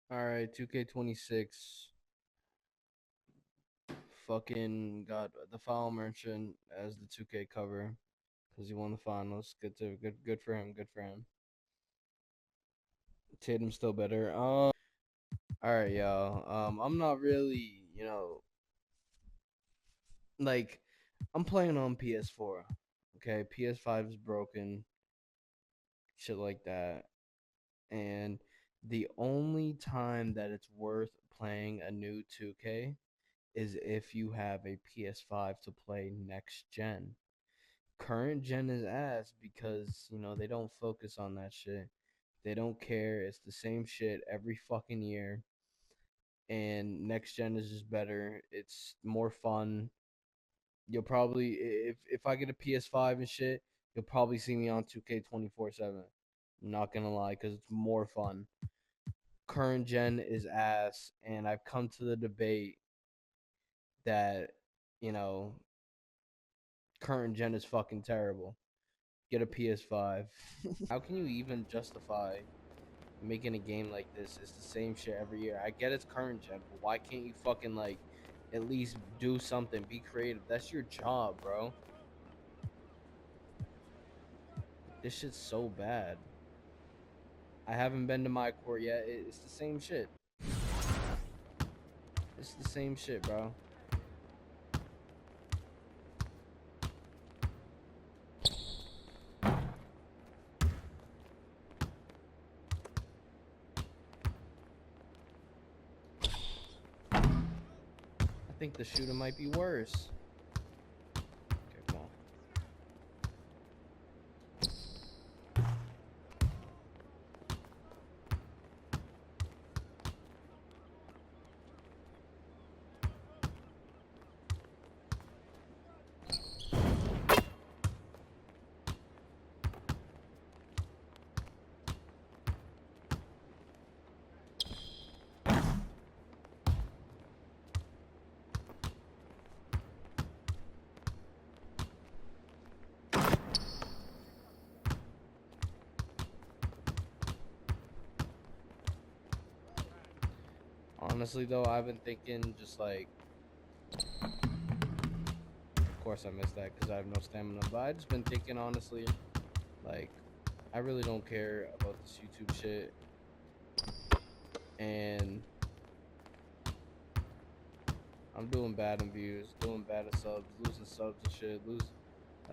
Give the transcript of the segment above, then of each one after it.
All right, 2K26 fucking got the foul merchant as the 2K cover because he won the finals. Good for him. Good for him. Tatum's still better. All right, y'all. I'm not really, like I'm playing on PS4. Okay, PS5 is broken, shit like that. And the only time that it's worth playing a new 2K is if you have a PS5 to play next gen. Current gen is ass because, they don't focus on that shit. They don't care. It's the same shit every fucking year. And next gen is just better. It's more fun. You'll probably if I get a PS5 and shit, you'll probably see me on 2K 24/7. I'm not gonna lie, cause it's more fun. Current gen is ass, and I've come to the debate that you know current gen is fucking terrible. Get a PS5. How can you even justify making a game like this? It's the same shit every year. I get it's current gen, but why can't you fucking like at least do something? Be creative. That's your job, bro. This shit's so bad. I haven't been to my court yet. It's the same shit. It's the same shit, bro. I think the shooter might be worse. Okay, come on. Honestly, though, I've been thinking just like, of course I missed that because I have no stamina. But I just been thinking honestly, like, I really don't care about this YouTube shit, and I'm doing bad in views, doing bad in subs, losing subs and shit.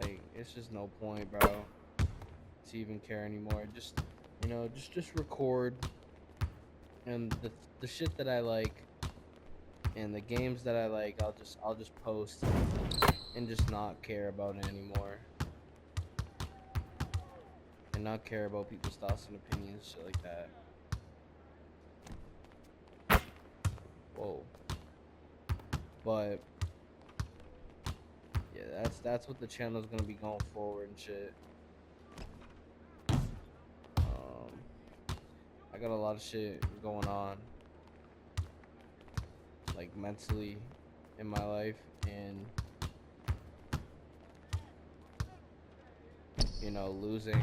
Like, it's just no point, bro, to even care anymore. Just, just record and the shit that I like and the games that I like. I'll just post and just not care about it anymore, and not care about people's thoughts and opinions, shit like that. Whoa. But yeah, that's what the channel's gonna be going forward and shit. I got a lot of shit going on, like mentally, in my life, and losing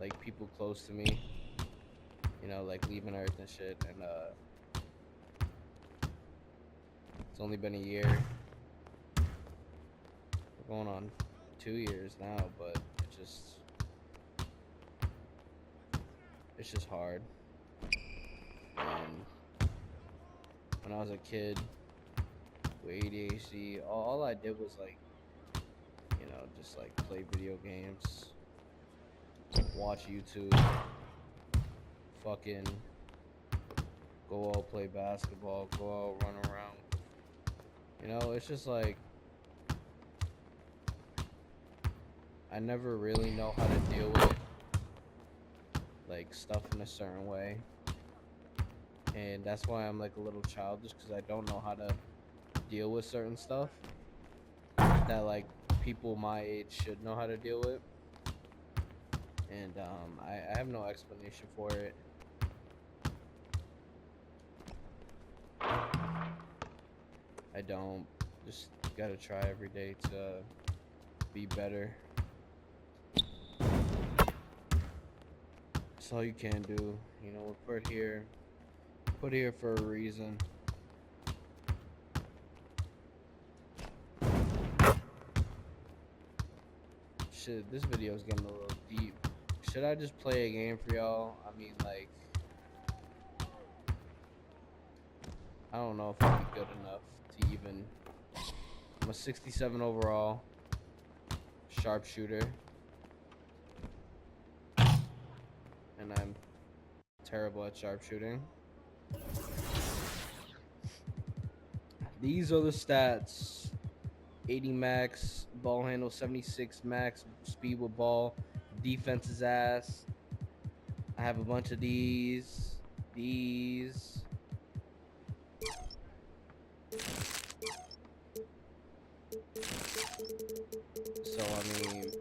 like people close to me, like leaving Earth and shit, and it's only been a year. We're going on 2 years now, but it's just hard. And when I was a kid with ADHD, all I did was like, just like play video games, watch YouTube, fucking go out play basketball, go out run around. It's just like I never really know how to deal with like stuff in a certain way, and that's why I'm like a little childish because I don't know how to deal with certain stuff that like people my age should know how to deal with, and I have no explanation for it. I don't. Just gotta try every day to be better. That's all you can do. We're put here Put here for a reason. Shit, this video is getting a little deep. Should I just play a game for y'all? I mean, like, I don't know if I'll be good enough to even. I'm a 67 overall sharpshooter, and I'm terrible at sharpshooting. These are the stats: 80 max, ball handle, 76 max, speed with ball, defense is ass. I have a bunch of these. So, I mean,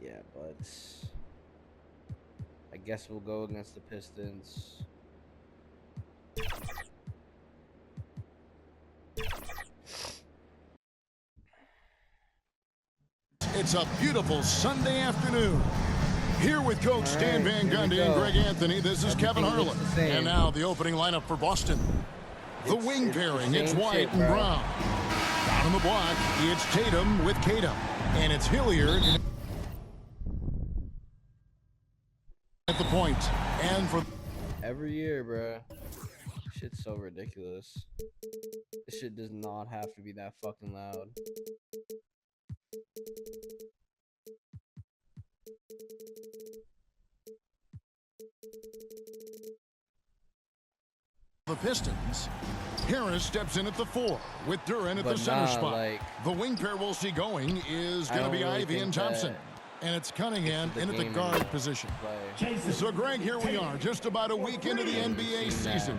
yeah, but I guess we'll go against the Pistons. It's a beautiful Sunday afternoon. Here with Coach Stan Van Gundy and Greg Anthony, this is Kevin Harlan. And now the opening lineup for Boston. The wing pairing, it's White and Brown. Down on the block, it's Tatum with Tatum. And it's Hilliard at the point. And for every year, bruh. Shit's so ridiculous. This shit does not have to be that fucking loud. the Pistons, Harris steps in at the 4 with Duran at the center spot. Like, the wing pair we'll see going is going to be really Ivy and Thompson. And it's Cunningham in at the guard position. So, Greg, here we are, just about a week into the NBA season.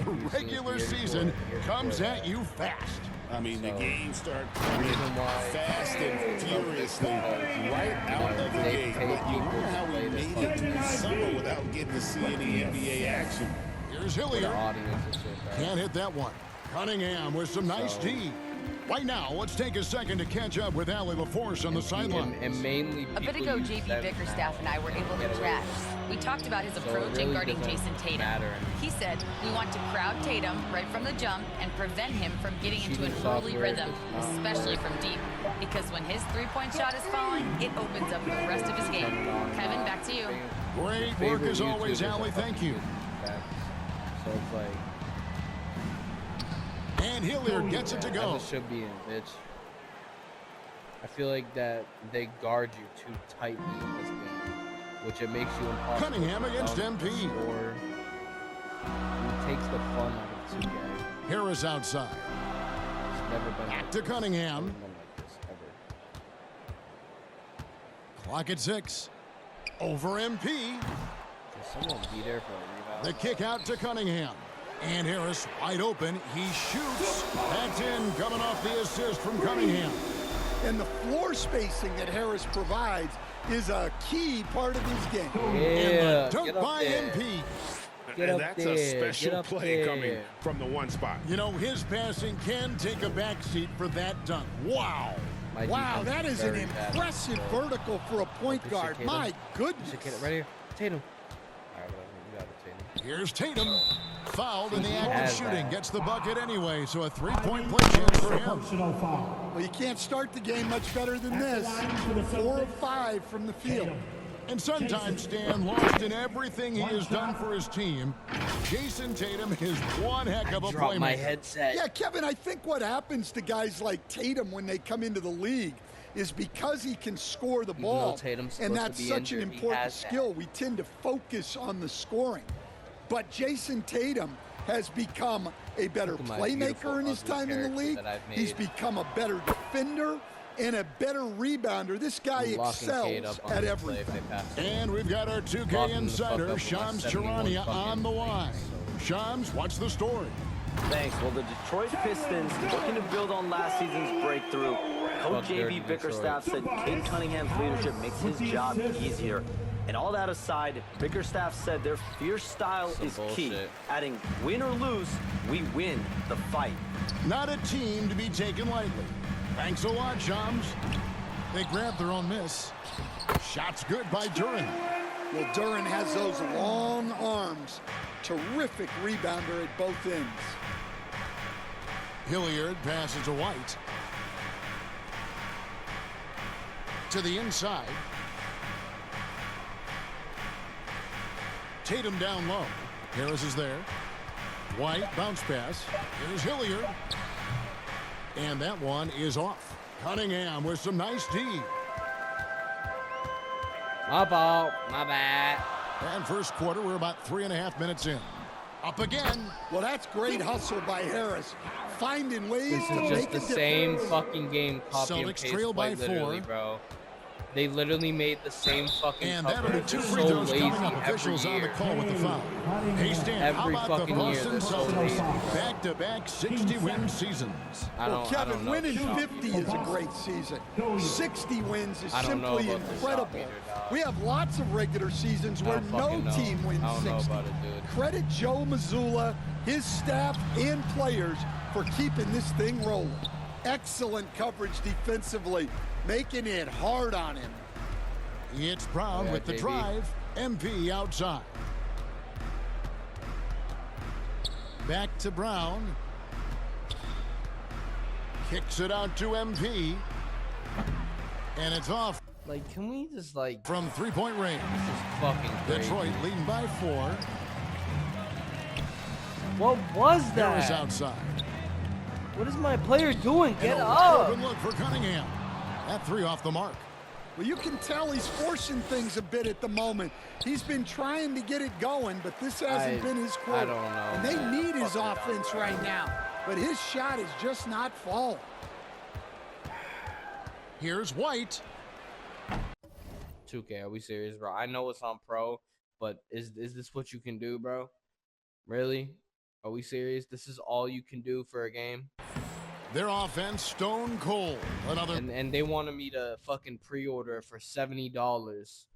The regular season comes at you fast. I mean, the game starts coming fast and furiously right out of the gate. But you wonder how we made it through the summer without getting to see any NBA action. Here's Hilliard. Can't hit that one. Cunningham with some nice D. Right now, let's take a second to catch up with Allie LaForce on the sideline. And mainly a bit ago, JB Bickerstaff and I were able to chat. We talked about his approach in guarding Jason Tatum. He said, we want to crowd Tatum right from the jump and prevent him from getting into an early rhythm, especially from deep. Because when his three-point shot is falling, it opens up the rest of his game. Kevin, back to you. Great work as always, Allie. Thank you. So it's like, and Hilliard gets it to go. This should be in, bitch. I feel like that they guard you too tightly in this game, which it makes you impossible. Cunningham against MP. Score. It takes the fun out of 2K. Harris outside. It's never been back to Cunningham. Like this, ever. Clock at 6. Over MP. Can someone be there for a rebound? The kick out to Cunningham. And Harris wide open. He shoots. That's in, coming off the assist from Cunningham. And the floor spacing that Harris provides is a key part of his game. Yeah, and the dunk by MP. And that's a special play coming from the one spot. You know, his passing can take a backseat for that dunk. Wow. Wow, that is an impressive vertical for a point guard. My goodness. Right here. Tatum. Here's Tatum. Fouled in the act of shooting. Gets the bucket anyway, so a three-point play chance for him. Well, you can't start the game much better than this. 4 of 5 from the field. And sometimes, Stan, lost in everything he has done for his team, Jason Tatum is one heck of a playmaker. My headset. Yeah, Kevin, I think what happens to guys like Tatum when they come into the league is because he can score the ball, and that's such an important skill, we tend to focus on the scoring. But Jason Tatum has become a better playmaker in his time in the league. He's become a better defender and a better rebounder. This guy excels at everything. And we've got our 2K insider, Shams Charania, on the line. Shams, what's the story? Thanks. Well, the Detroit Pistons looking to build on last season's breakthrough. Coach JB Bickerstaff said Cade Cunningham's leadership makes his job easier. And all that aside, Bickerstaff said their fierce style is key. Adding win or lose, we win the fight. Not a team to be taken lightly. Thanks a lot, chums. They grabbed their own miss. Shot's good by Duran. Well, Duran has those long arms. Terrific rebounder at both ends. Hilliard passes to White. To the inside. Tatum down low. Harris is there. White, bounce pass. Here's Hilliard. And that one is off. Cunningham with some nice D. My fault. My bad. And first quarter, we're about 3.5 minutes in. Up again. Well, that's great hustle by Harris. Finding ways This to is make just a the difference. same fucking game. Copy and Celtics paste trail by quite literally, 4. bro. They literally made the same fucking And cover. that'll be It's 2 just free so throws lazy coming up. every Officials on the year. call with the foul. Hey, Stan, how Every about the fucking year, Boston they're so Celtics? lazy. Back-to-back 60-win seasons. Well, Kevin, know winning shot 50 is a great season. 60 wins is I don't know simply about the shot incredible. meter, dog. We have lots of regular seasons where don't no fucking know. team wins I don't know 60. about it, dude. Credit Joe Mazzulla, his staff, and players for keeping this thing rolling. Excellent coverage defensively, making it hard on him. It's Brown Yeah, with the JB. drive. MP outside. Back to Brown. Kicks it out to MP. And it's off Like, can we just like from three-point range. this is fucking crazy. Detroit leading by 4. What was Harris that? outside. What is my player doing? Get And a up! open look for Cunningham. That 3 off the mark. Well, you can tell he's forcing things a bit at the moment. He's been trying to get it going, but this hasn't been his quarter. I don't know. And they man. need his Fucking offense dumb, bro. right now. But his shot is just not falling. Here's White. 2K, are we serious, bro? I know it's on pro, but is this what you can do, bro? Really? Are we serious? This is all you can do for a game? Their offense stone cold. Another And they wanted me to fucking pre-order it for $70.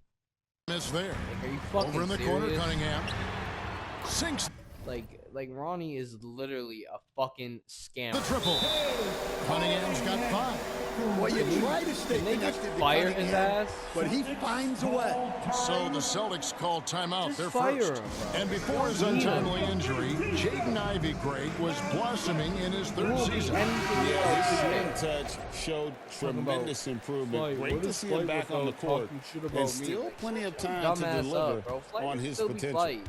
miss there. Like, are you fucking Over in the corner, serious? Cunningham. Sinks Like Ronnie is literally a fucking scammer. the triple. Cunningham's got 5. Well, you try to stay Can they just connected to fire his Cunningham, ass? but he finds a way. So the Celtics call timeout. Just They're fire first. him, bro. And before his untimely injury, Jaden Ivey Craig was blossoming in his 3rd season. Yeah, his swing touch showed tremendous improvement. Flight. Great What to is see him Flight back on the without court. talking shit about And me? still plenty of time to Dumbass deliver up, bro. Flight on would his still be potential. Flight.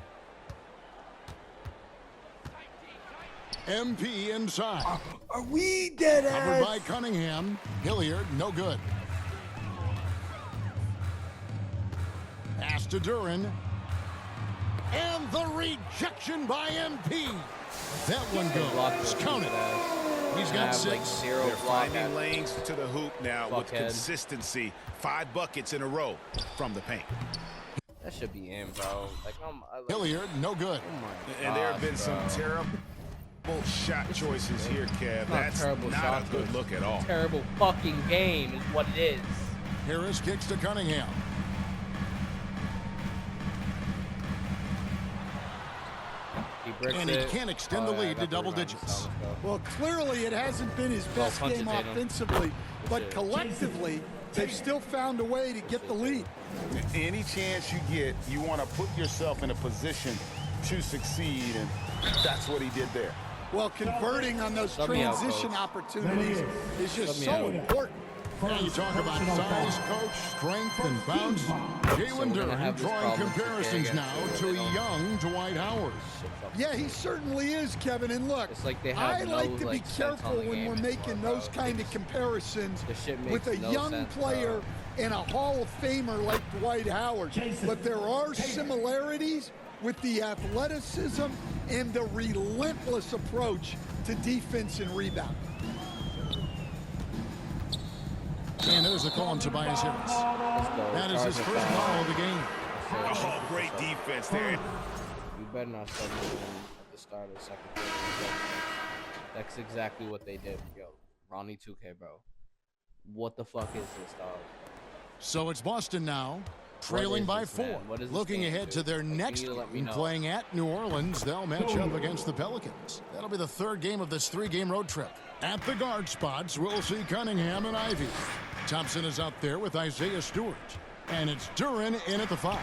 MP inside. Are we dead Covered by Cunningham. Hilliard, no good. Pass to Duran. And the rejection by MP. That one goes. Count it. He's got 6. Like 0 They're block finding at- lanes to the hoop now with Fuckhead. consistency. 5 buckets in a row from the paint. That should be in, bro. Like, Hilliard, no good. oh my And there gosh, have been some bro. terrible shot choices here, Kev. Not That's terrible not shot a good choice. look at all. Terrible fucking game is what it is. Harris kicks to Cunningham. He bricks And he it. can't extend the Oh, yeah, I lead got to the double rebound. digits. Let's go. Well, clearly it hasn't been his best punch game it, Tatum. offensively, but shit. collectively, they've still found a way to get the lead. Any chance you get, you want to put yourself in a position to succeed, and that's what he did there. Well, converting on those Sub me out, transition coach. opportunities is just Sub me so out. important. Now you talk about size, coach, strength, and bounce. Jalen gonna Duran have this drawing problem comparisons again now against to they don't- young Dwight Howard. Shit fucking Yeah, he certainly is, Kevin. And look, It's like they have I no, like to be like, sense on careful the when game we're anymore, making bro. those kind of comparisons The shit with makes a no young sense, player bro. and a Hall of Famer like Dwight Howard. But there are similarities with the athleticism and the relentless approach to defense and rebound. And there's the call on Tobias Harris. That is his first foul of the game. Oh, great defense there. You better not start moving at the start of the second quarter. That's exactly what they did. Yo, Ronnie 2K, bro. What the fuck is this, dog? So it's Boston now, trailing by 4. Looking ahead to their next game, playing at New Orleans, they'll match up against the Pelicans. That'll be the 3rd game of this 3-game road trip. At the guard spots, we'll see Cunningham and Ivy. Thompson is out there with Isaiah Stewart. And it's Duren in at the 5.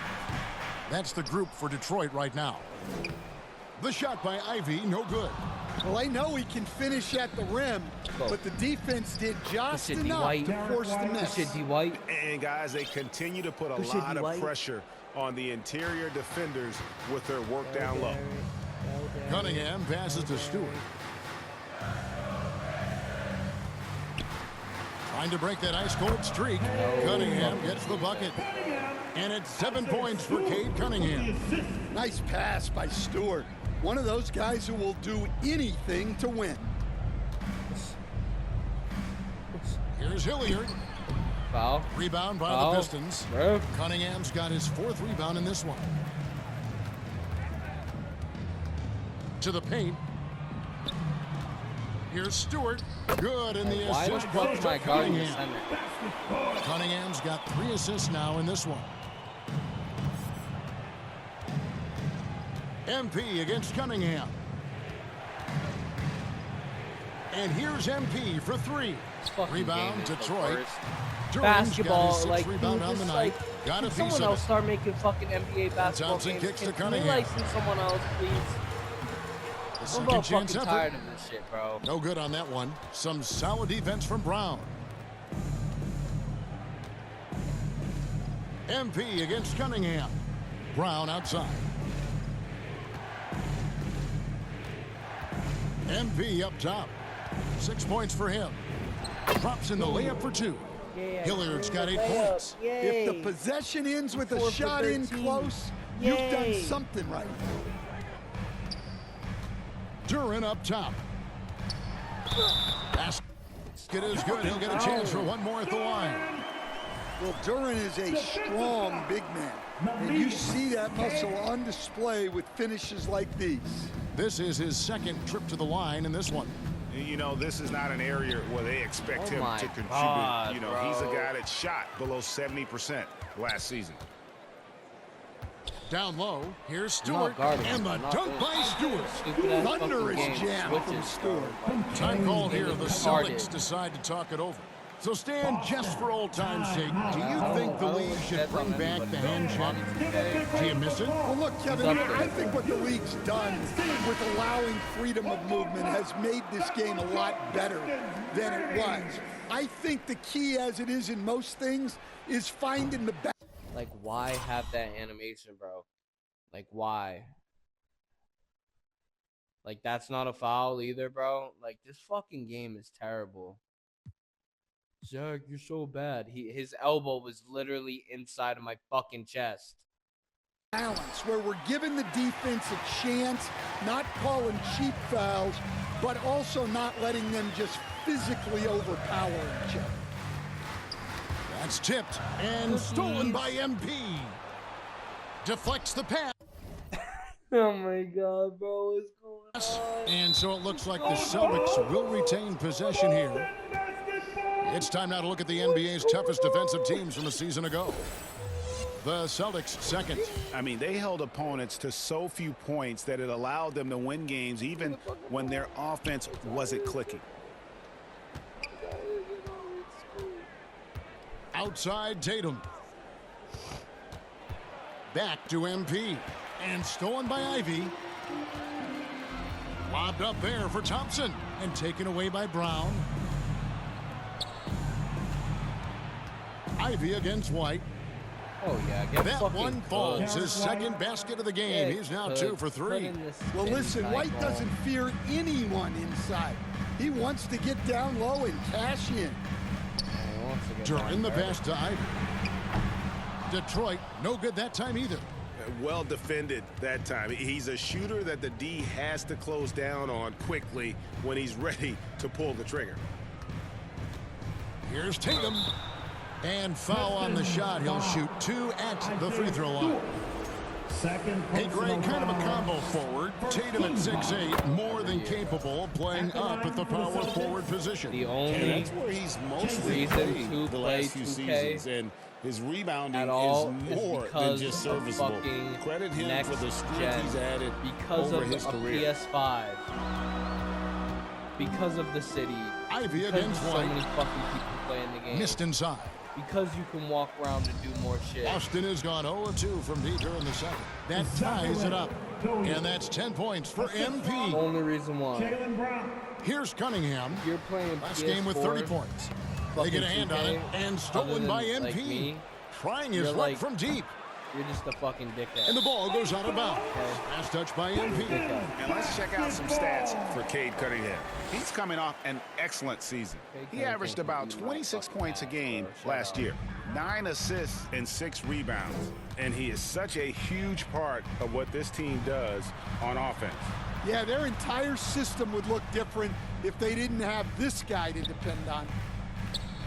That's the group for Detroit right now. The shot by Ivy, no good. Well, I know he can finish at the rim, but the defense did just enough to force the miss. And guys, they continue to put a lot of pressure on the interior defenders with their work down low. Cunningham passes to Stewart. Trying to break that ice-cold streak. Cunningham gets the bucket. And it's 7 points for Cade Cunningham. Nice pass by Stewart. One of those guys who will do anything to win. Here's Hilliard. Foul. Rebound by the Pistons. Cunningham's got his 4th rebound in this one. To the paint. Here's Stewart. Good in the assist. Cunningham. Cunningham's got 3 assists now in this one. MP against Cunningham. And here's MP for 3. Rebound, Detroit. Basketball, like, rebound on the night. Got a piece someone of else it. start making fucking NBA basketball Thompson games. kicks to Can Cunningham. we license someone else, please? The I'm second about chance fucking effort. tired of this shit, bro. No good on that one. Some solid defense from Brown. MP against Cunningham. Brown outside. MP up top. 6 points for him. Drops in the layup for 2. Hilliard's got 8 points. If the possession ends with a shot in close, you've done something right. Duren up top. Basket is good. He'll get a chance for one more at the line. Well, Duren is a strong big man. And you see that muscle on display with finishes like these. This is his 2nd trip to the line in this one. You know, this is not an area where they expect him to contribute. God, you know, bro. he's a guy that shot below 70% last season. Down low, here's Stewart, and the dunk by Stewart. Thunderous jam from Stewart. Time call here. The Celtics decide to talk it over. So, Stan, just for old time's sake, do you think the league should bring back the hand check? Do you miss it? Well, look, Kevin, I think what the league's done with allowing freedom of movement has made this game a lot better than it was. I think the key, as it is in most things, is finding the best. Like, why have that animation, bro? Like, why? Like, that's not a foul either, bro. Like, this fucking game is terrible. Zach, you're so bad. His elbow was literally inside of my fucking chest. Balance, where we're giving the defense a chance, not calling cheap fouls, but also not letting them just physically overpower each other. That's tipped and stolen by MP. Deflects the pass. Oh my god, bro, what's going on? And so it looks like the Celtics will retain possession here. It's time now to look at the NBA's toughest defensive teams from a season ago. The Celtics 2nd. I mean, they held opponents to so few points that it allowed them to win games even when their offense wasn't clicking. Outside Tatum. Back to MP. And stolen by Ivy. Lobbed up there for Thompson. And taken away by Brown. Ivy against White. Oh, yeah. Get that one falls. His 2nd basket of the game. He's now 2 for 3. Well, listen, White doesn't fear anyone inside. He wants to get down low and cash in. During the pass to Ivy. Detroit, no good that time either. Well defended that time. He's a shooter that the D has to close down on quickly when he's ready to pull the trigger. Here's Tatum. And foul on the shot. He'll shoot 2 at the free throw line. Hey, Greg, kind of a combo forward. Tatum at 6'8", more than capable of playing up at the power forward position. The only and that's where he's mostly played to the play last few 2K seasons. And His rebounding is more than just serviceable. Credit him for the strength he's added over his career. PS5. Because of the city. Ivy against so White. many fucking people playing the game. Missed inside. Because you can walk around and do more shit. Boston has gone 0-2 from deep here in the second. That ties it up. And that's 10 points for MP. Only reason why. Here's Cunningham. You're playing last PS4, game with 30 points. They get a hand on it and stolen by MP. Like me, trying his luck from deep. You're just a fucking dickhead. And the ball goes out of bounds. Pass touch by MP. And let's check out some stats for Cade Cunningham. He's coming off an excellent season. He averaged about 26 points a game last year, 9 assists and 6 rebounds. And he is such a huge part of what this team does on offense. Yeah, their entire system would look different if they didn't have this guy to depend on.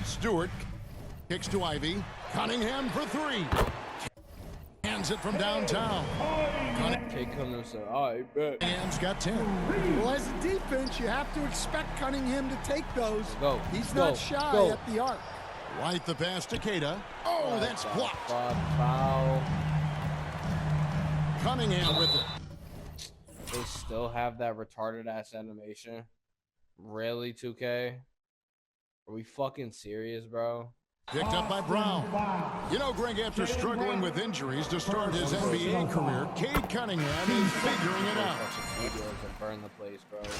Stewart kicks to Ivy. Cunningham for 3. Hands it from downtown. Cunningham's got 10. Well, as a defense, you have to expect Cunningham to take those. He's not shy at the arc. White the pass to Keita. Oh, that's blocked. Foul. Cunningham with it. They still have that retarded ass animation. Really, 2K? Are we fucking serious, bro? Picked up by Brown. You know, Greg, after struggling with injuries to start his NBA career, Cade Cunningham is figuring it out. Burn the place, bro. What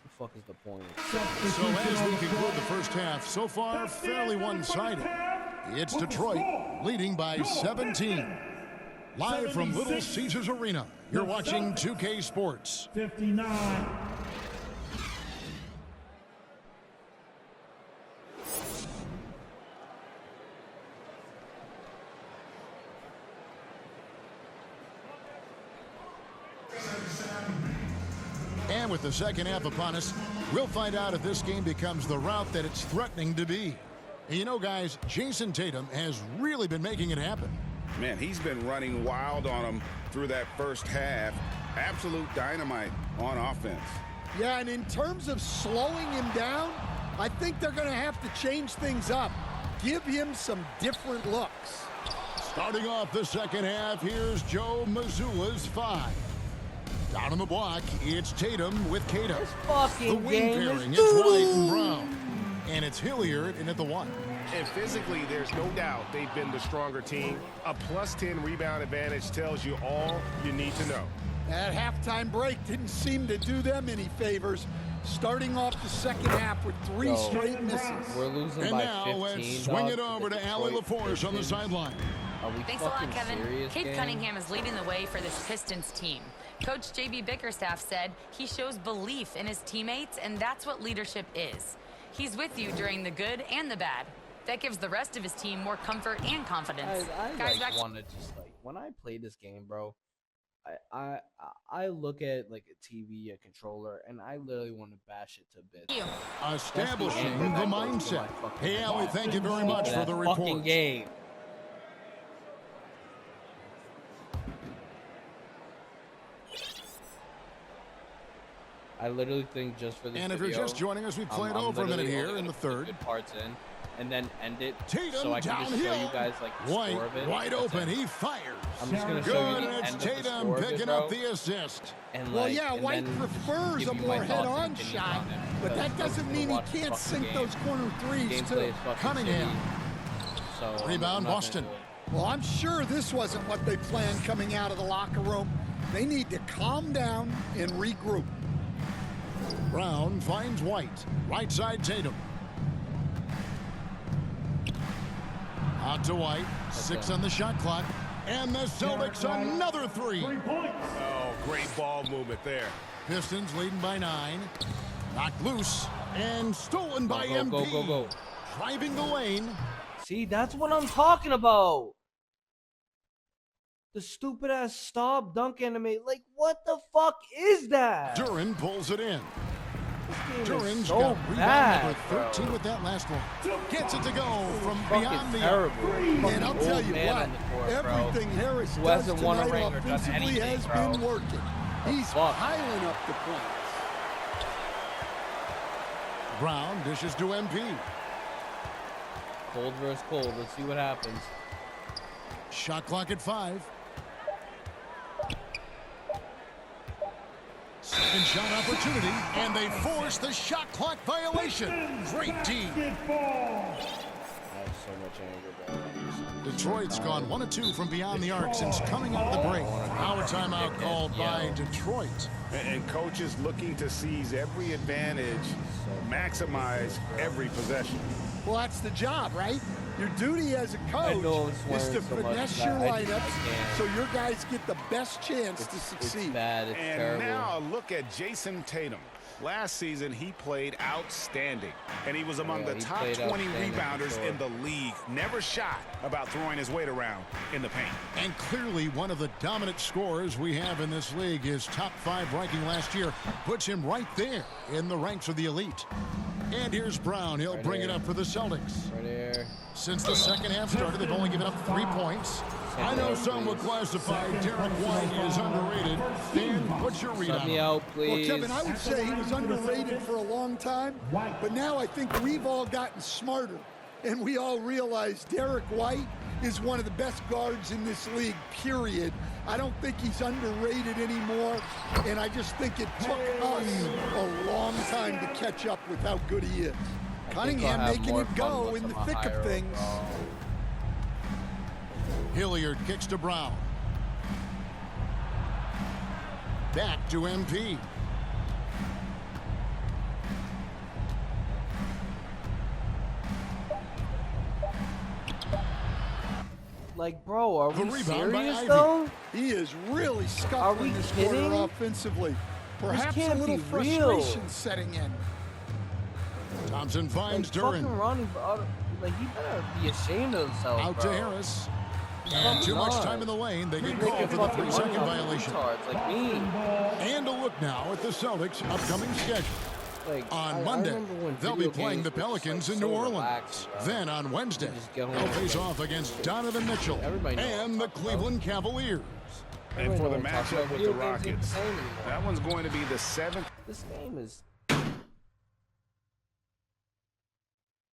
the fuck is the point? So as we conclude the first half, so far fairly one-sided. It's Detroit leading by 17. Live from Little Caesars Arena, you're watching 2K Sports. 59. And with the second half upon us, we'll find out if this game becomes the route that it's threatening to be. And you know, guys, Jason Tatum has really been making it happen. Man, he's been running wild on him through that first half. Absolute dynamite on offense. Yeah, and in terms of slowing him down, I think they're going to have to change things up. Give him some different looks. Starting off the second half, here's Joe Mazzulla's 5. Down on the block, it's Tatum with Keita. The wing pairing, it's White and Brown. And it's Hilliard in at the 1. And physically, there's no doubt they've been the stronger team. A +10 rebound advantage tells you all you need to know. That halftime break didn't seem to do them any favors. Starting off the second half with 3 straight misses. We're losing and by now 15. Let's swing it over to Allie LaForce on the sideline. Thanks a lot, Kevin. Cade Cunningham is leading the way for this Pistons team. Coach J.B. Bickerstaff said he shows belief in his teammates, and that's what leadership is. He's with you during the good and the bad. That gives the rest of his team more comfort and confidence. I want to just, like, when I play this game, bro, I look at, like, a TV, a controller, and I literally want to bash it to bits. Establishing the mindset. Hey, Allie, thank you very much for the report. Fucking game. I literally think just for this And if video, you're just joining us, we played over a minute here in the third. Good parts in, and then end it Tatum so I can just show you guys like the score of it. Wide open, he fires. I'm just gonna Good, show you the and it's end of the Tatum score of picking it, up the assist. And well, like, yeah, and White then prefers give a you my more thoughts head-on and opinions shot, on it, but that because doesn't mean he watch the can't fucking sink game. those corner threes, Gameplay too. is fucking Cunningham. shitty, so Rebound, Boston. Well, I'm sure this wasn't what they planned coming out of the locker room. They need to calm down and regroup. Brown finds White. Right side, Tatum. Out to White. 6 on the shot clock. And the Celtics another 3. 3 points. Oh, great ball movement there. Pistons leading by 9. Knocked loose and stolen by MP. Go. Driving the lane. See, that's what I'm talking about. The stupid ass stop dunk anime. Like, what the fuck is that? Duran pulls it in. Duran's so got rebound bad, number 13 bro. with that last one. Gets it to go from Fucking beyond the terrible. And I'll tell you what, everything Harris Who does hasn't won a tonight ring or done offensively anything, has bro? been working. He's piling up the points. Brown dishes to MP. Cold versus cold. Let's see what happens. Shot clock at 5. Second shot opportunity, and they force the shot clock violation. Great D. I have so much anger, bro. Detroit's gone 1 of 2 from beyond the arc since coming out of the break. Now a timeout called by Detroit. And coaches looking to seize every advantage, maximize every possession. Well, that's the job, right? Your duty as a coach is to finesse your lineups so your guys get the best chance to succeed. It's bad. It's and terrible. Now look at Jason Tatum. Last season, he played outstanding, and he was among the top 20 rebounders in the league. Never shy about throwing his weight around in the paint. And clearly one of the dominant scorers we have in this league. His top 5 ranking last year puts him right there in the ranks of the elite. And here's Brown. He'll bring it up for the Celtics. Right here. Since the second half started, they've only given up 3 points. I know some would classify Derek White as underrated. Dan, what's your read on him? Out, please. Well, Kevin, I would say he was underrated for a long time, but now I think we've all gotten smarter, and we all realize Derek White is one of the best guards in this league, period. I don't think he's underrated anymore, and I just think it took us a long time to catch up with how good he is. Cunningham making it go in the thick of things. Hilliard kicks to Brown. Back to MP. Like, bro, are we rebound by serious Ivy. though? He is really scuffling this kidding? quarter offensively. Perhaps a can't little be frustration real. setting in. Thompson finds Duran. Fucking running, like, he better be ashamed of himself, Out bro. to Harris. And too much time in the lane. They get called for the 3-second violation. Like me. And a look now at the Celtics' upcoming schedule. Like, On Monday, they'll be playing the Pelicans in New Orleans. Then on Wednesday, they'll face off against Donovan Mitchell and the Cleveland Cavaliers. And for the matchup with the Rockets, that one's going to be the 7th. This game is...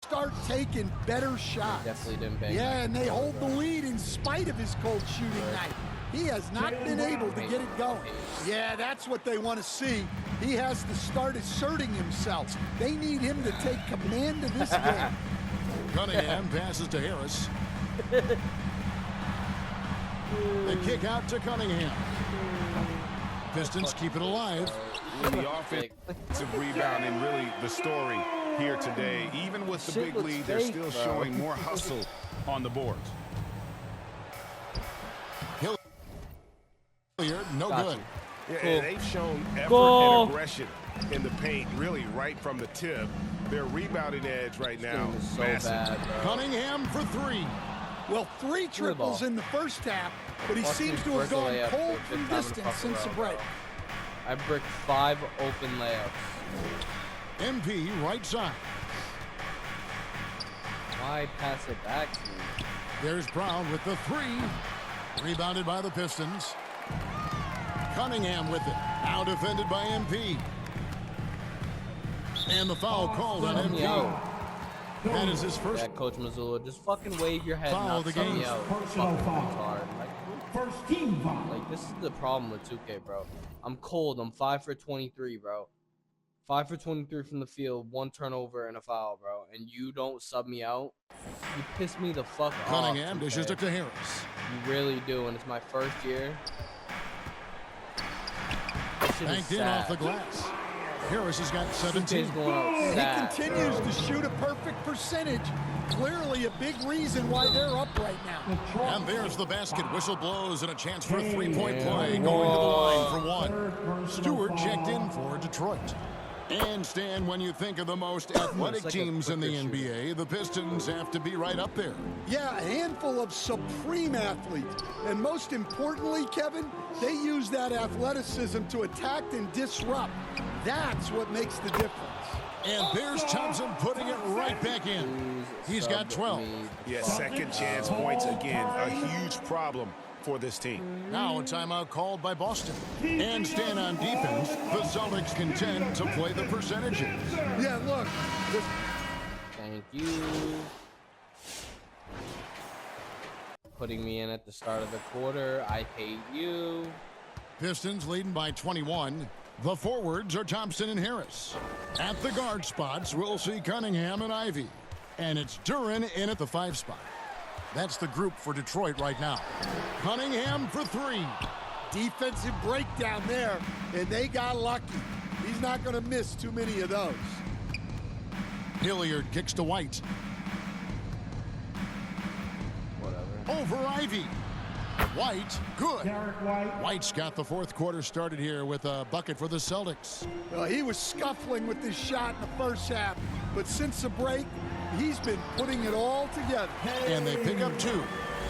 Start taking better shots. Definitely didn't bang. Yeah, and they hold the lead in spite of his cold shooting night. He has not been able to get it going. Yeah, that's what they want to see. He has to start asserting himself. They need him to take command of this game. Cunningham passes to Harris. The kick out to Cunningham. Pistons keep it alive. The offensive rebounding really the story here today. Even with the big lead, they're still showing more hustle on the boards. Hilliard, no good. Yeah, they've shown effort and aggression in the paint, really right from the tip. Their rebounding edge right now is so bad. Cunningham for 3. Well, 3 triples in the first half, but he seems to have gone cold from distance since the break. I bricked 5 open layups. MP right side. Why pass it back to me? There's Brown with the 3. Rebounded by the Pistons. Cunningham with it. Now defended by MP. And the foul called on MP. That is his first. Yeah, Coach Missoula, just fucking wave your head Foul and the not game. me out. Fucking retard. First team foul. Like, this is the problem with 2K, bro. I'm cold. I'm 5 for 23, bro. 5 for 23 from the field, 1 turnover and a foul, bro. And you don't sub me out. You piss me the fuck off. Cunningham dishes it to Harris. You really do, and it's my first year. Banked in off the glass. Harris has got 17. He continues to shoot a perfect percentage. Clearly a big reason why they're up right now. And there's the basket. Whistle blows and a chance for a 3-point play going to the line for 1. Stewart checked in for Detroit. And Stan, when you think of the most athletic teams in the NBA, the Pistons have to be right up there. Yeah, a handful of supreme athletes. And most importantly, Kevin, they use that athleticism to attack and disrupt. That's what makes the difference. And there's Thompson putting it right back in. He's got 12. Yeah, second chance points again. A huge problem for this team. Now a timeout called by Boston. And stand on defense. The Celtics contend to play the percentages. Yeah, look. Thank you. putting me in at the start of the quarter. I hate you. Pistons leading by 21. The forwards are Thompson and Harris. At the guard spots, we'll see Cunningham and Ivy. And it's Duren in at the 5 spot. That's the group for Detroit right now. Cunningham for 3. Defensive breakdown there, and they got lucky. He's not going to miss too many of those. Hilliard kicks to White. Whatever. Over Ivy. White, good. White's got the fourth quarter started here with a bucket for the Celtics. Well, he was scuffling with this shot in the first half, but since the break, he's been putting it all together. And they pick up 2.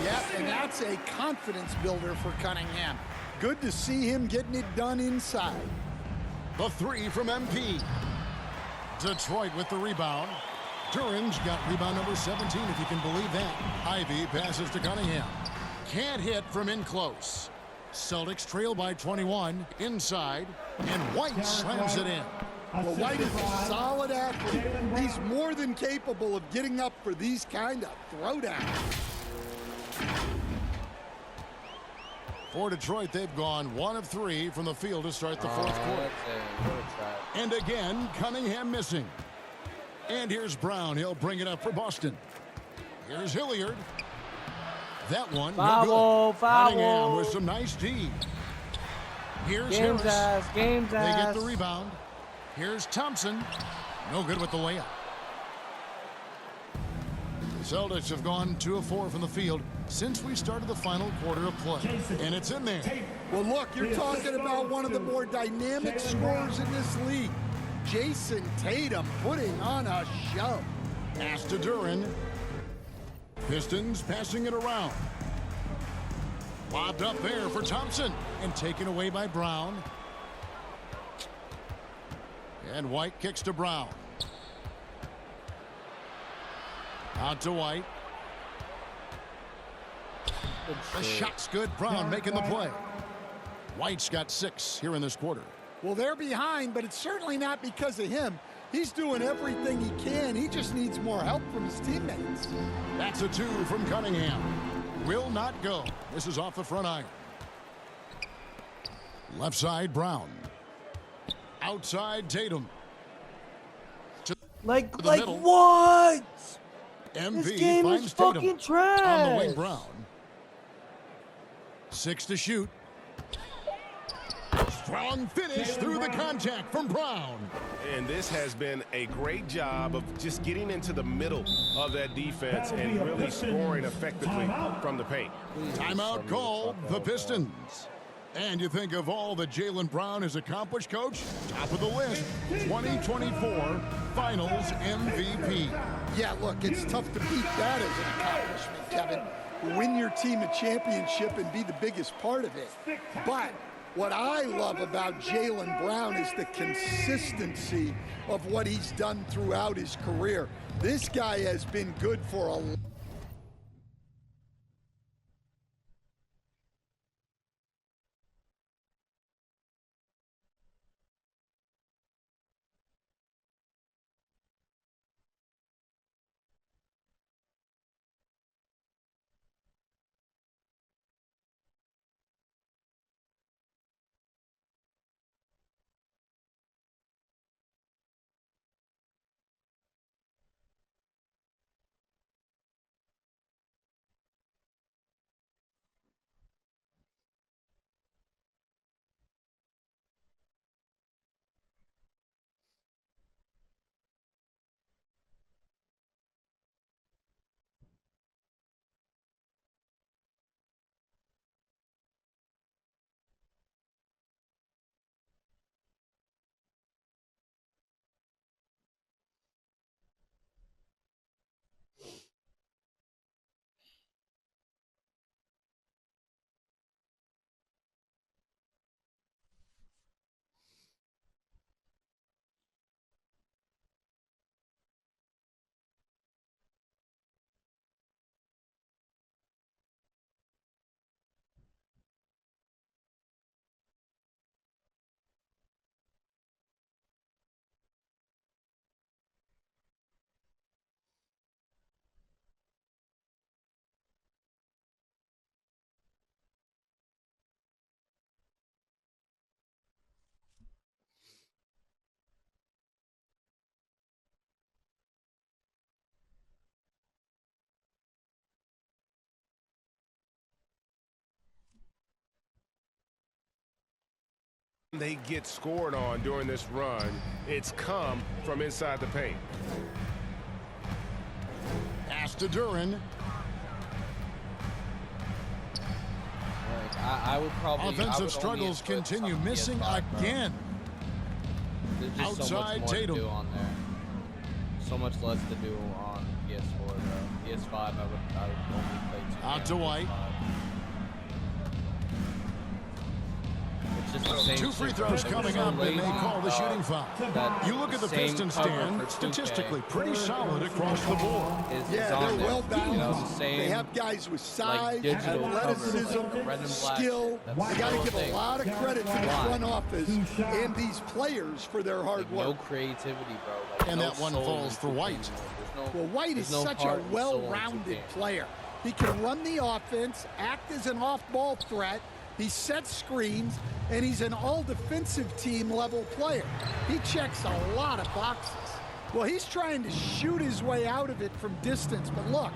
Yep, and that's a confidence builder for Cunningham. Good to see him getting it done inside. The 3 from MP. Detroit with the rebound. Duren's got rebound number 17, if you can believe that. Ivy passes to Cunningham. Can't hit from in close. Celtics trail by 21 inside, and White slams it in. Well, White is a solid athlete. He's more than capable of getting up for these kind of throwdowns. For Detroit, they've gone 1 of 3 from the field to start the fourth quarter. And again, Cunningham missing. And here's Brown. He'll bring it up for Boston. Here's Hilliard. That one, no good. Cunningham with some nice D. Here's Harris. They get the rebound. Here's Thompson. No good with the layup. The Celtics have gone 2 of 4 from the field since we started the final quarter of play. And it's in there. Well, look, you're talking about one of the more dynamic scorers in this league. Jason Tatum putting on a show. Pass to Duren. Pistons passing it around. Lobbed up there for Thompson and taken away by Brown. And White kicks to Brown. Out to White. The shot's good. Brown making the play. White's got 6 here in this quarter. Well, they're behind, but it's certainly not because of him. He's doing everything he can. He just needs more help from his teammates. That's a 2 from Cunningham. Will not go. This is off the front iron. Left side, Brown. Outside, Tatum. Like middle. What? MV this game finds is Tatum fucking trash. on the wing. Brown. 6 to shoot. Strong finish through the contact from Brown. And this has been a great job of just getting into the middle of that defense and really scoring effectively from the paint. Timeout called, the Pistons. And you think of all that Jaylen Brown has accomplished, Coach? Top of the list, 2024 Finals MVP. Yeah, look, it's tough to beat that as an accomplishment, Kevin. Win your team a championship and be the biggest part of it. But what I love about Jaylen Brown is the consistency of what he's done throughout his career. This guy has been good for a they get scored on during this run, it's come from inside the paint. Pass to Duran. I would probably... Offensive struggles continue, missing again. Outside Tatum. To do on there. So much less to do on PS4 though. PS5 I would only play 2 out to White. It's just the same 2 free throws coming up, and they call the shooting foul. You look at the Pistons stand, statistically pretty solid across the board. Yeah, they're well balanced. They have guys with size, athleticism, skill. They got to give a lot of credit to the front office and these players for their hard work. No creativity, bro. And that one falls for White. Well, White is such a well-rounded player. He can run the offense, act as an off-ball threat. He sets screens, and he's an all-defensive team level player. He checks a lot of boxes. Well, he's trying to shoot his way out of it from distance, but look,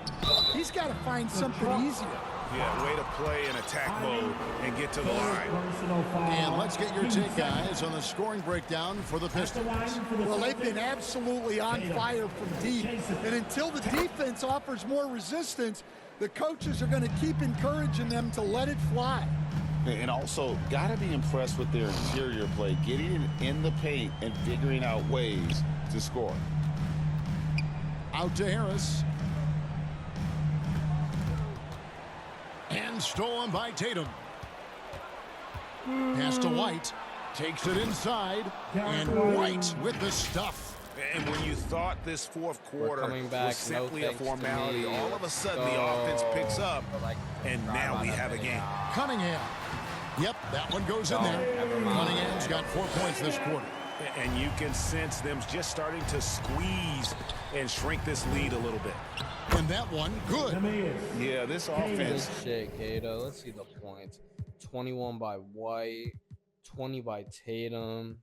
he's got to find something easier. Yeah, way to play in attack mode and get to the line. And let's get your take, guys, on the scoring breakdown for the Pistons. Well, they've been absolutely on fire from deep, and until the defense offers more resistance, the coaches are going to keep encouraging them to let it fly. And also, got to be impressed with their interior play, getting in the paint and figuring out ways to score. Out to Harris. And stolen by Tatum. Pass to White. Takes it inside. And White with the stuff. And when you thought this fourth quarter was simply a formality, all of a sudden the offense picks up, and now we have a game. Cunningham. Yep, that one goes in there. Cunningham's got 4 points this quarter. And you can sense them just starting to squeeze and shrink this lead a little bit. And that one, good. Yeah, this offense. Good shit, Cato. Let's see the points. 21 by White, 20 by Tatum.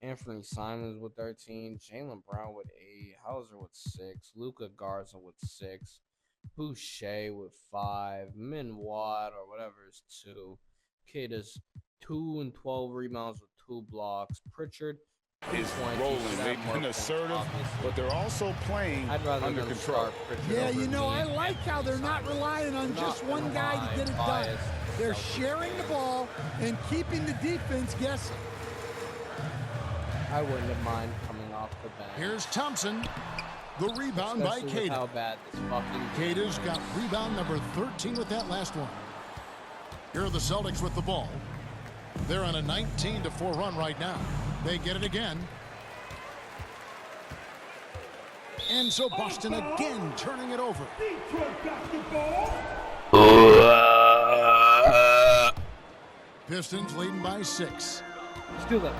Anthony Simons with 13. Jaylen Brown with 8. Hauser with 6. Luka Garza with 6. Boucher with 5. Minwad or whatever is 2. Cato's 2 and 12 rebounds with 2 blocks. Pritchard is rolling. They've been assertive, but they're also playing under control. Yeah, you know, I like how they're not relying on just one guy to get it done. They're sharing the ball and keeping the defense guessing. I wouldn't have mind coming off the bench. Here's Thompson. The rebound by Cato. How bad this fucking Cato's got rebound number 13 with that last one. Here are the Celtics with the ball. They're on a 19-4 run right now. They get it again. And so Boston again turning it over. Pistons leading by 6. Steal it.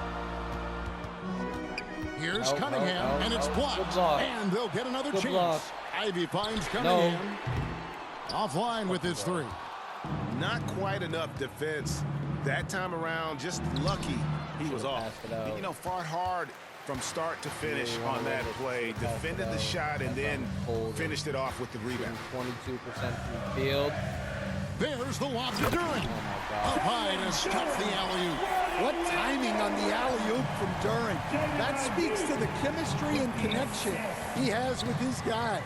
Here's Cunningham, and it's blocked. And they'll get another chance. Ivy finds Cunningham. Offline with his 3. Not quite enough defense that time around. Just lucky he was off. You know, fought hard from start to finish on that play. Defended the shot and then finished it off with the rebound. 22% from the field. There's the lob to Duran. Up high to stop the alley-oop. What timing on the alley-oop from Duran. That speaks to the chemistry and connection he has with his guys.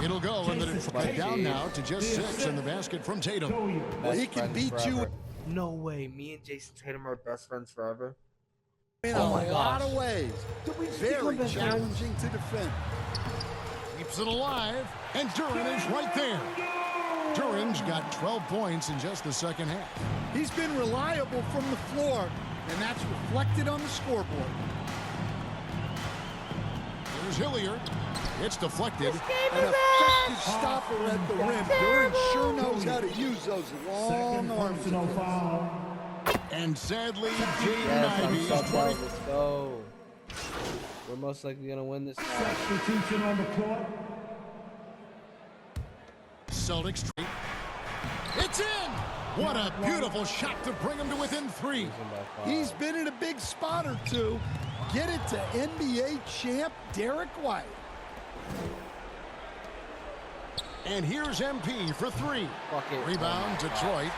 It'll go, and then it's down now to just 6 in the basket from Tatum. Well, he can beat you. No way. Me and Jason Tatum are best friends forever. In a lot of ways. Very challenging to defend. Keeps it alive, and Duran is right there. Duran's got 12 points in just the second half. He's been reliable from the floor, and that's reflected on the scoreboard. There's Hilliard. It's deflected. An effective stopper at the rim. Duran sure knows how to use those long arms. And sadly, Jaden Ivey. Let's go. We're most likely going to win this now. Substitution on the court. Celtics straight. It's in! What a beautiful shot to bring him to within 3. He's been in a big spot or two. Get it to NBA champ Derek White. And here's MP for 3. Rebound Detroit.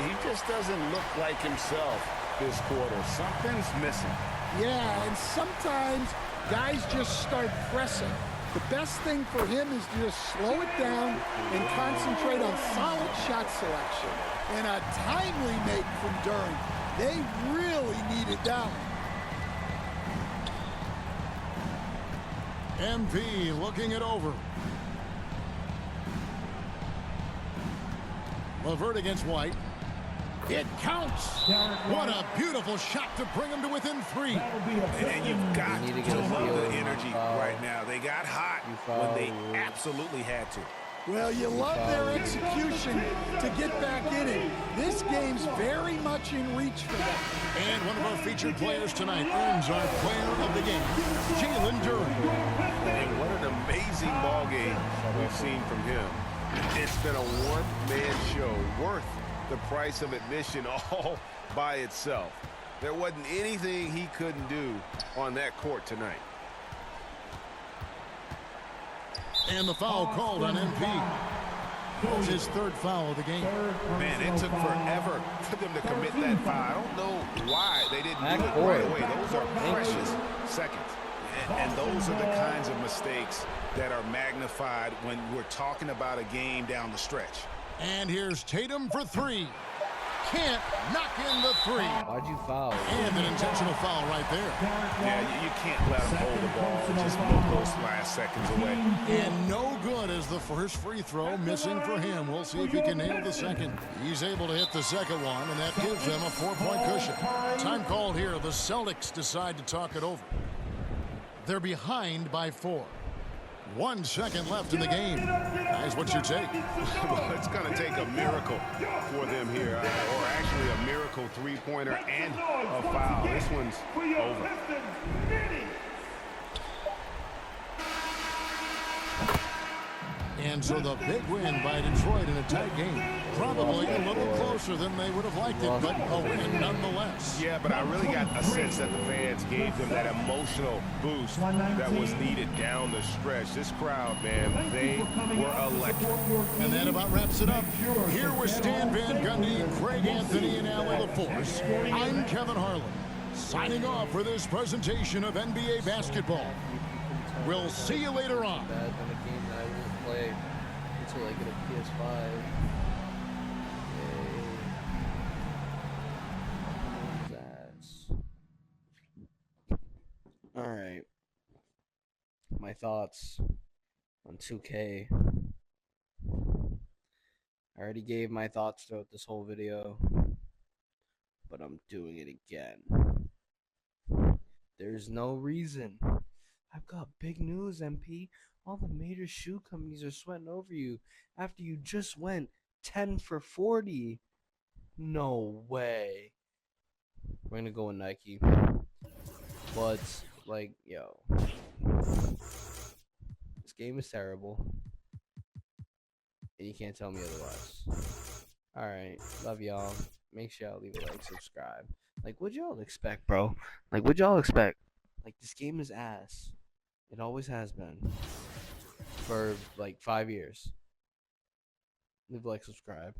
He just doesn't look like himself. this quarter. Something's missing. Yeah, and sometimes guys just start pressing. The best thing for him is to just slow it down and concentrate on solid shot selection. And a timely make from Durham. They really needed that one. MP looking it over. Levert against White. It counts. What a beautiful shot to bring them to within 3. And you've got to love the energy right now. They got hot when they absolutely had to. Well, you love their execution to get back in it. This game's very much in reach for them. And one of our featured players tonight earns our player of the game, Jalen Durham. And what an amazing ball game we've seen from him. It's been a one-man show worth the price of admission all by itself. There wasn't anything he couldn't do on that court tonight. And the foul called on MP. That's his 3rd foul of the game. Man, it took forever for them to commit that foul. I don't know why they didn't do it right away. Those are precious seconds. And those are the kinds of mistakes that are magnified when we're talking about a game down the stretch. And here's Tatum for 3. Can't knock in the 3. Why'd you foul? And an intentional foul right there. Yeah, you can't let him hold the ball. Just move those last seconds away. And no good as the first free throw missing for him. We'll see if he can nail the second. He's able to hit the second one, and that gives them a 4-point cushion. Time called here. The Celtics decide to talk it over. They're behind by 4. 1 second left in the game. Guys, what's your take? Well, it's going to take a miracle for them here, or actually a miracle three-pointer and a foul. This one's over. And so the big win by Detroit in a tight game. Probably a little closer than they would have liked it, but a win nonetheless. Yeah, but I really got a sense that the fans gave them that emotional boost that was needed down the stretch. This crowd, man, they were electric. And that about wraps it up. Here with Stan Van Gundy, Greg Anthony, and Allie LaForce, I'm Kevin Harlan, signing off for this presentation of NBA basketball. We'll see you later on. Play until I get a PS5. Alright. My thoughts on 2K. I already gave my thoughts throughout this whole video, but I'm doing it again. There's no reason. I've got big news, MP. All the major shoe companies are sweating over you after you just went 10 for 40. No way. We're gonna go with Nike. But, like, yo. This game is terrible. And you can't tell me otherwise. Alright, love y'all. Make sure y'all leave a like, subscribe. Like, what'd y'all expect, bro? Like, what'd y'all expect? Like, this game is ass. It always has been. For like 5 years. Leave a like, subscribe.